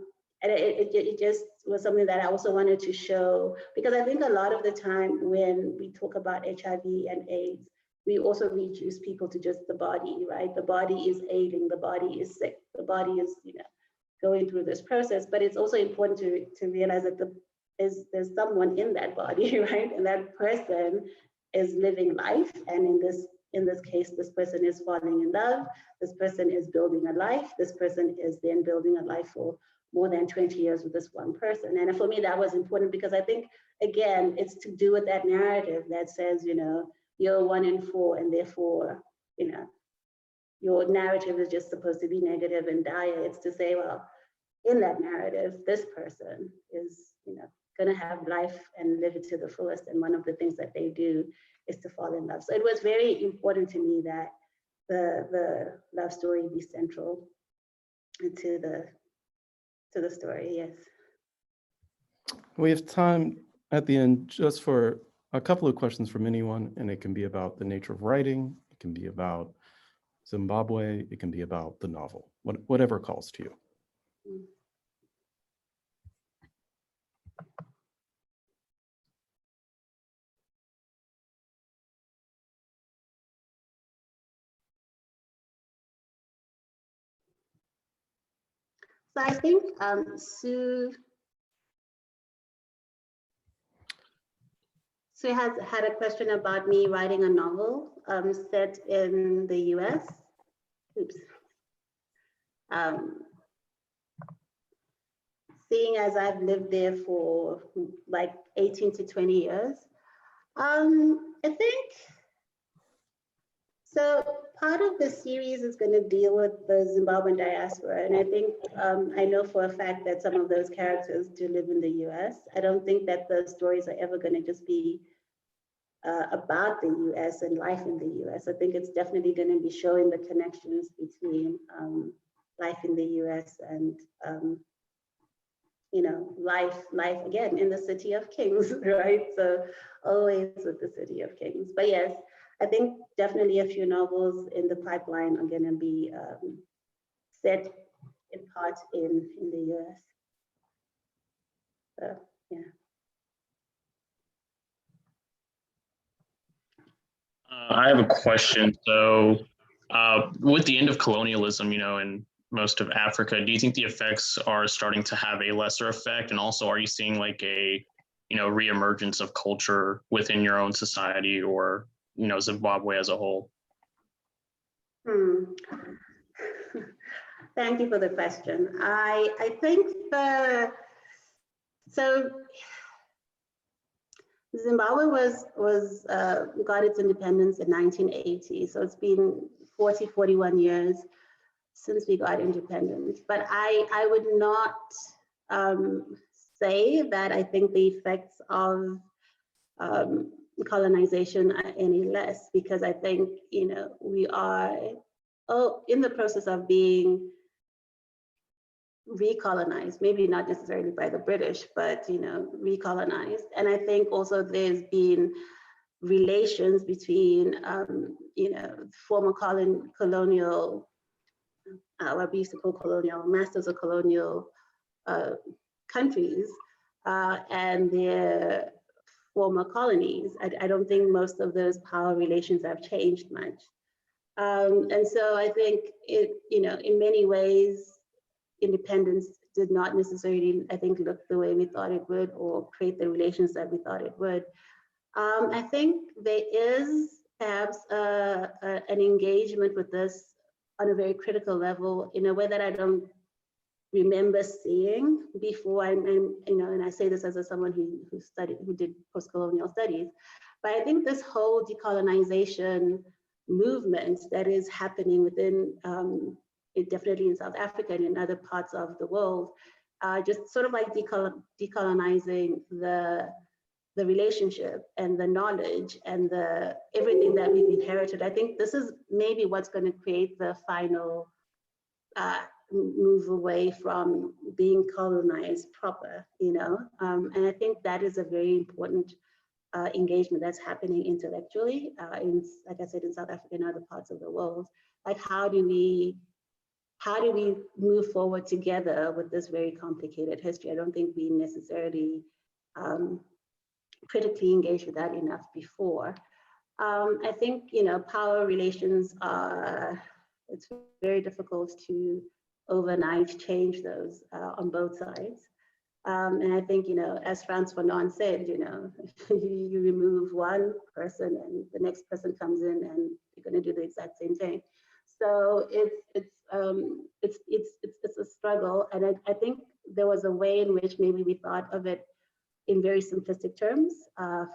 it just was something that I also wanted to show, because I think a lot of the time when we talk about HIV and AIDS, we also reduce people to just the body, right? The body is ailing, the body is sick, the body is, going through this process. But it's also important to realize that there's someone in that body, right? And that person is living life. And in this case, this person is falling in love. This person is building a life. This person is then building a life for more than 20 years with this one person. And for me, that was important because I think, again, it's to do with that narrative that says, you're 1 in 4, and therefore, your narrative is just supposed to be negative and dire. It's to say, well, in that narrative, this person is, going to have life and live it to the fullest. And one of the things that they do is to fall in love. So it was very important to me that the love story be central to the story. Yes. We have time at the end just for a couple of questions from anyone, and it can be about the nature of writing, it can be about Zimbabwe, it can be about the novel, whatever calls to you. So I think Sue So he has had a question about me writing a novel set in the US. Oops. Seeing as I've lived there for like 18 to 20 years, I think, so part of the series is going to deal with the Zimbabwean diaspora. And I think, I know for a fact that some of those characters do live in the US. I don't think that the stories are ever going to just be about the US and life in the US. I think it's definitely going to be showing the connections between life in the US and life again in the City of Kings, right? So always with the City of Kings. But yes, I think definitely a few novels in the pipeline are going to be set in part in the US. So yeah. I have a question. So with the end of colonialism, in most of Africa, do you think the effects are starting to have a lesser effect? And also, are you seeing like a, reemergence of culture within your own society or, Zimbabwe as a whole? Thank you for the question. I think so Zimbabwe got its independence in 1980. So it's been 41 years since we got independence. But I would not say that I think the effects of colonization are any less, because I think, we are in the process of being recolonized, maybe not necessarily by the British, but, recolonized. And I think also there's been relations between, former colonial, what we used to call colonial, masters of colonial countries and their former colonies. I don't think most of those power relations have changed much. And so I think in many ways, independence did not necessarily, I think, look the way we thought it would or create the relations that we thought it would. I think there is perhaps an engagement with this on a very critical level in a way that I don't remember seeing before. And I say this as someone who did post-colonial studies, but I think this whole decolonization movement that is happening within, definitely in South Africa and in other parts of the world, just sort of like decolonizing the relationship and the knowledge and everything that we've inherited. I think this is maybe what's going to create the final move away from being colonized proper, and I think that is a very important engagement that's happening intellectually, like I said, in South Africa and other parts of the world. Like, how do we move forward together with this very complicated history? I don't think we necessarily critically engaged with that enough before. I think, power relations it's very difficult to overnight change those on both sides. And I think, as Frantz Fanon said, you remove one person and the next person comes in and you're going to do the exact same thing. So it's a struggle. And I think there was a way in which maybe we thought of it in very simplistic terms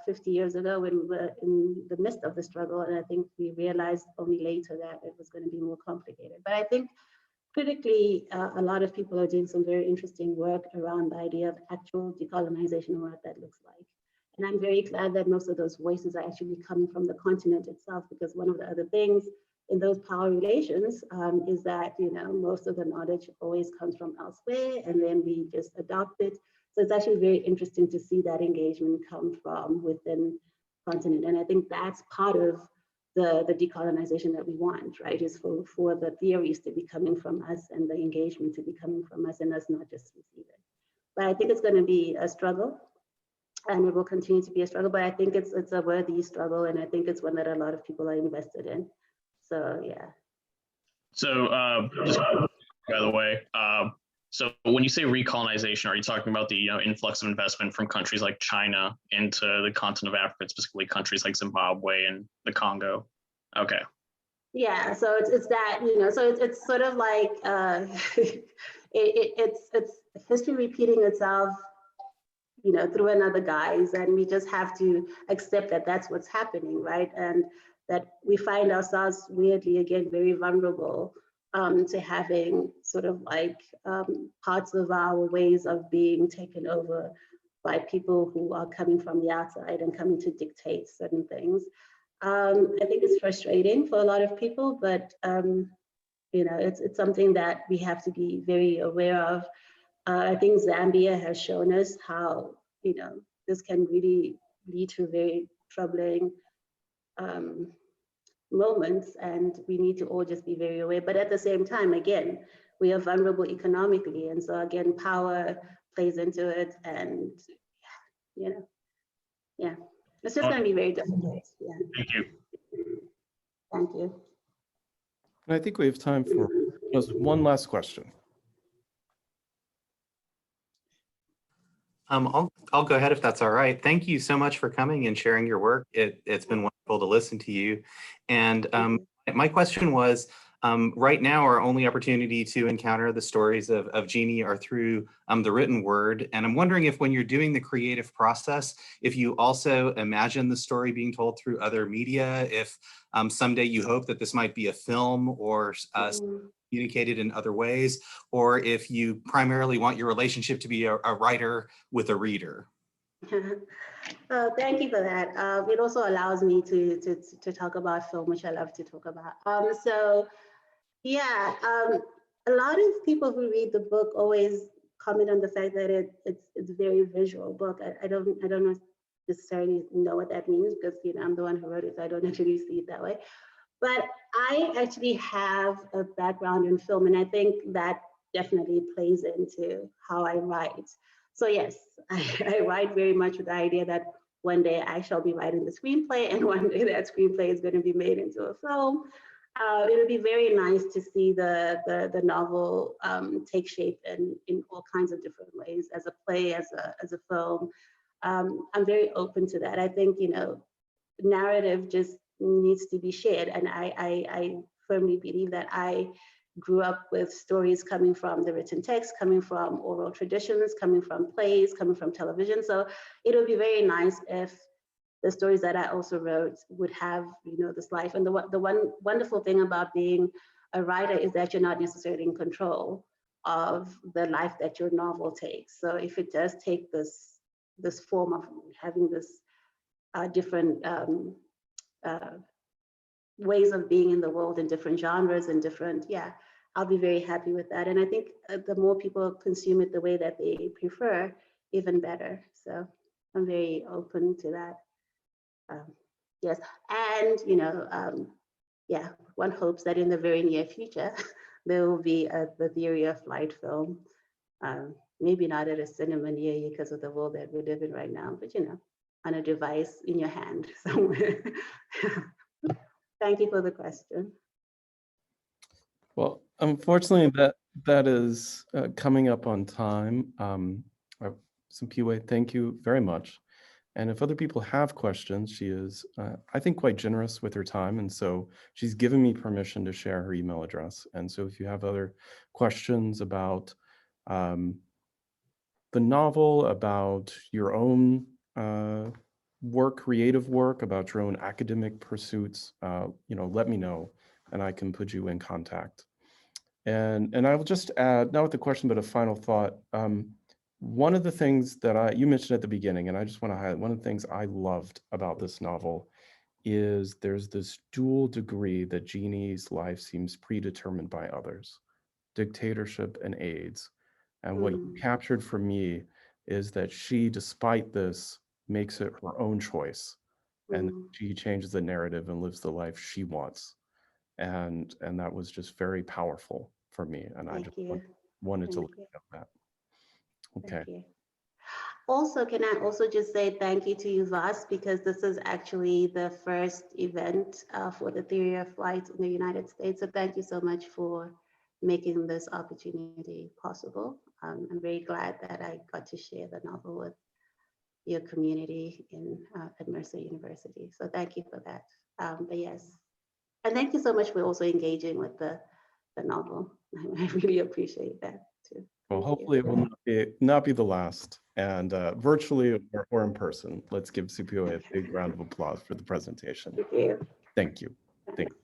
50 years ago when we were in the midst of the struggle. And I think we realized only later that it was going to be more complicated. But I think critically, a lot of people are doing some very interesting work around the idea of actual decolonization and what that looks like. And I'm very glad that most of those voices are actually coming from the continent itself, because one of the other things in those power relations is that, most of the knowledge always comes from elsewhere and then we just adopt it. So it's actually very interesting to see that engagement come from within the continent. And I think that's part of the decolonization that we want, right? Is for the theories to be coming from us and the engagement to be coming from us and us not just receive it. But I think it's going to be a struggle and it will continue to be a struggle, but I think it's a worthy struggle. And I think it's one that a lot of people are invested in. So, yeah. So just by the way, So when you say recolonization, are you talking about the influx of investment from countries like China into the continent of Africa, specifically countries like Zimbabwe and the Congo? Okay. Yeah, so it's that, so it's sort of like it's history repeating itself, through another guise, and we just have to accept that that's what's happening, right? And that we find ourselves weirdly again very vulnerable to having sort of like parts of our ways of being taken over by people who are coming from the outside and coming to dictate certain things. I think it's frustrating for a lot of people, but it's something that we have to be very aware of. I think Zambia has shown us how this can really lead to very troubling moments, and we need to all just be very aware. But at the same time, again, we are vulnerable economically, and so again, power plays into it, and yeah, it's just going to be very difficult. Yeah. Thank you. Thank you. And I think we have time for just one last question. I'll go ahead if that's all right. Thank you so much for coming and sharing your work. It's been wonderful to listen to you. And my question was, right now our only opportunity to encounter the stories of Jeannie are through the written word. And I'm wondering if when you're doing the creative process, if you also imagine the story being told through other media, if someday you hope that this might be a film or communicated in other ways, or if you primarily want your relationship to be a writer with a reader. Thank you for that. It also allows me to talk about film, which I love to talk about. So yeah, a lot of people who read the book always comment on the fact that it's a very visual book. I don't necessarily know what that means, because I'm the one who wrote it, so I don't actually see it that way. But I actually have a background in film, and I think that definitely plays into how I write. So yes, I write very much with the idea that one day I shall be writing the screenplay, and one day that screenplay is going to be made into a film. It would be very nice to see the novel take shape in all kinds of different ways, as a play, as a film. I'm very open to that. I think narrative just needs to be shared, and I firmly believe that I grew up with stories coming from the written text, coming from oral traditions, coming from plays, coming from television. So it would be very nice if the stories that I also wrote would have this life. And the one wonderful thing about being a writer is that you're not necessarily in control of the life that your novel takes. So if it does take this form of having this different ways of being in the world, in different genres and different, I'll be very happy with that. And I think the more people consume it the way that they prefer, even better. So I'm very open to that. Yes, and one hopes that in the very near future there will be the Theory of Flight film. Maybe not at a cinema near you because of the world that we live in right now, but on a device in your hand somewhere. Thank you for the question. Well, unfortunately, that is coming up on time. Siphiwe, thank you very much. And if other people have questions, she is, I think, quite generous with her time. And so she's given me permission to share her email address. And so if you have other questions about the novel, about your own work, creative work, about your own academic pursuits, let me know, and I can put you in contact. And I will just add, not with the question, but a final thought. One of the things that you mentioned at the beginning, and I just want to highlight, one of the things I loved about this novel is there's this dual degree that Jeannie's life seems predetermined by others, dictatorship and AIDS. And what you captured for me is that she, despite this, makes it her own choice. And she changes the narrative and lives the life she wants. And that was just very powerful for me. And I just wanted to let you know that. Okay. Also, can I also just say thank you to you, Vas, because this is actually the first event for the Theory of Flight in the United States. So thank you so much for making this opportunity possible. I'm very glad that I got to share the novel with your community at Mercer University. So thank you for that. But yes, and thank you so much for also engaging with the novel. I really appreciate that too. Well, Thank you. hopefully it will not be the last, and virtually or in person. Let's give Siphiwe a big round of applause for the presentation. Thank you. Thank you. Thank you.